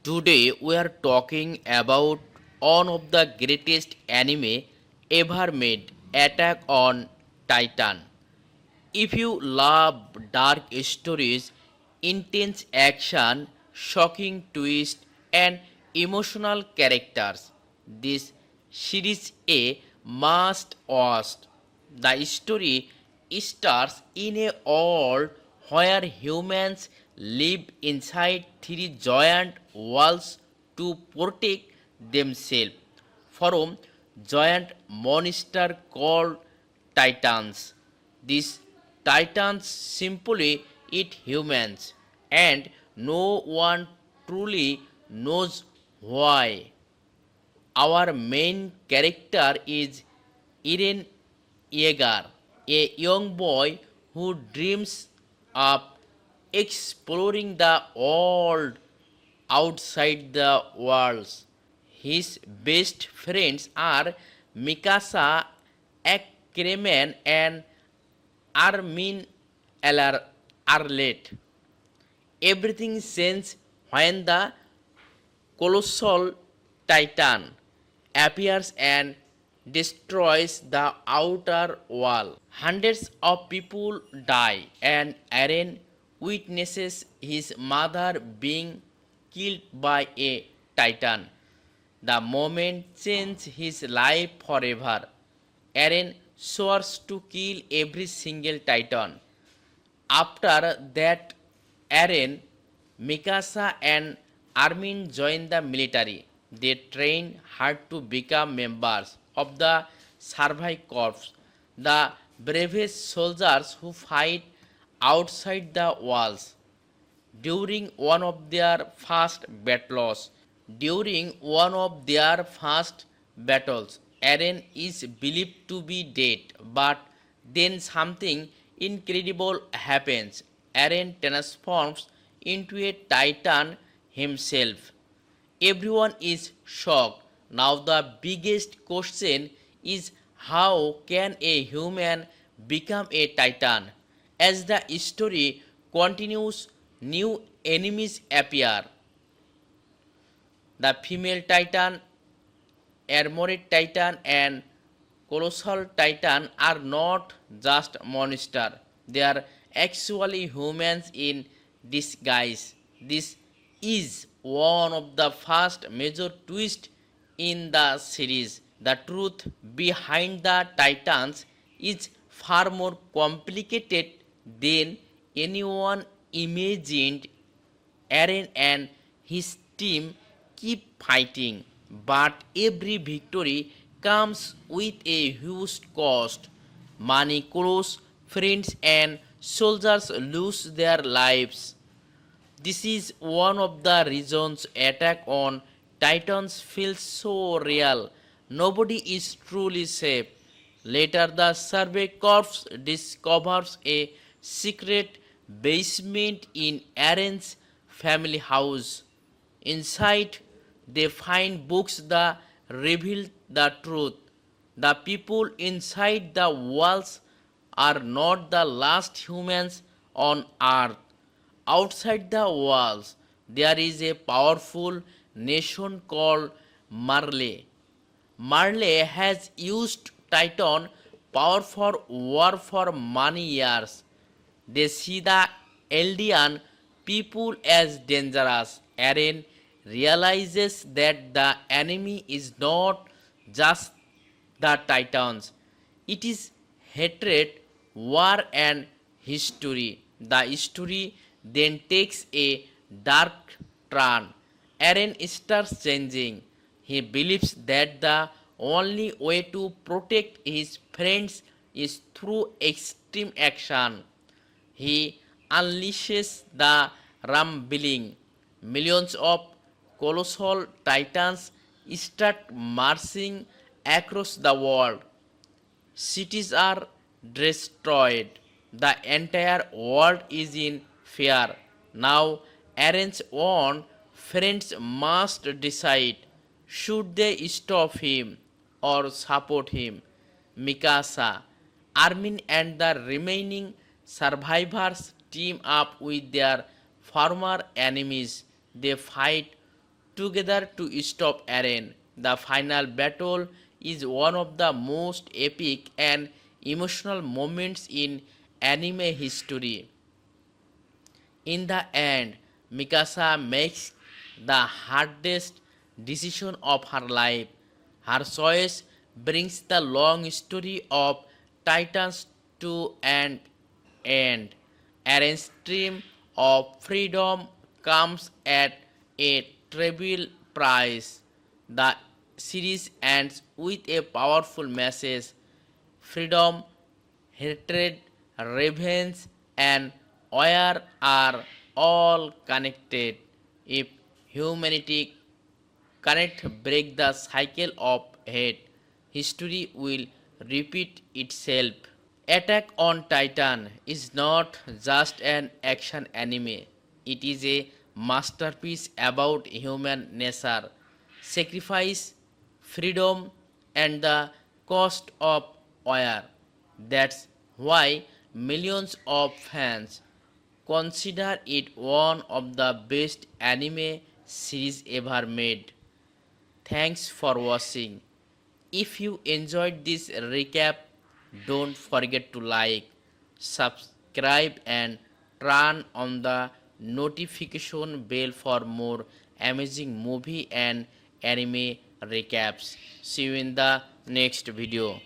Today we are talking about one of the greatest anime ever made, Attack on Titan. If you love dark stories, intense action, shocking twists, and emotional characters, this series a must watch. The story starts in a world where humans live inside three giant walls to protect themselves from giant monster called titans. These titans simply eat humans, and no one truly knows why. Our main character is Eren Yeager, a young boy who dreams of exploring the world outside the walls. His best friends are Mikasa, Ackerman, and Armin Arlet. Everything changes when the colossal titan appears and destroys the outer wall. Hundreds of people die, and Eren witnesses his mother being killed by a titan. The moment changed his life forever. Eren swears to kill every single titan. After that, Eren, Mikasa, and Armin join the military. They train hard to become members of the Survey Corps, the bravest soldiers who fight outside the walls. During one of their first battles, During one of their first battles, Eren is believed to be dead, but then something incredible happens. Eren transforms into a titan himself. Everyone is shocked. Now, the biggest question is, how can a human become a titan? As the story continues, new enemies appear. The female titan, armored titan, and colossal titan are not just monsters, they are actually humans in disguise. This is one of the first major twists in the series. The truth behind the titans is far more complicated than anyone imagined. Eren and his team keep fighting, but every victory comes with a huge cost. Money, close friends, and soldiers lose their lives. This is one of the reasons Attack on Titans feels so real. Nobody is truly safe. Later, the Survey Corps discovers a secret basement in Aaron's family house. Inside, they find books that reveal the truth. The people inside the walls are not the last humans on earth. Outside the walls, there is a powerful nation called Marley. Marley has used Titan power for war for many years. They see the Eldian people as dangerous. Eren realizes that the enemy is not just the Titans, it is hatred, war, and history. The story then takes a dark turn. Eren starts changing. He believes that the only way to protect his friends is through extreme action. He unleashes the rumbling. Millions of colossal titans start marching across the world. Cities are destroyed. The entire world is in fear. Now, Aaron's own friends must decide, should they stop him or support him. Mikasa, Armin, and the remaining survivors team up with their former enemies. They fight together to stop Eren. The final battle is one of the most epic and emotional moments in anime history. In the end, Mikasa makes the hardest decision of her life. Her choice brings the long story of Titans to an end. Eren's dream of freedom comes at a terrible price. The series ends with a powerful message: freedom, hatred, revenge, and war are all connected. If humanity cannot break the cycle of hate, history will repeat itself. Attack on Titan is not just an action anime, it is a masterpiece about human nature, sacrifice, freedom, and the cost of war. That's why millions of fans consider it one of the best anime series ever made. Thanks for watching. If you enjoyed this recap, don't forget to like, subscribe, and turn on the notification bell for more amazing movie and anime recaps. See you in the next video.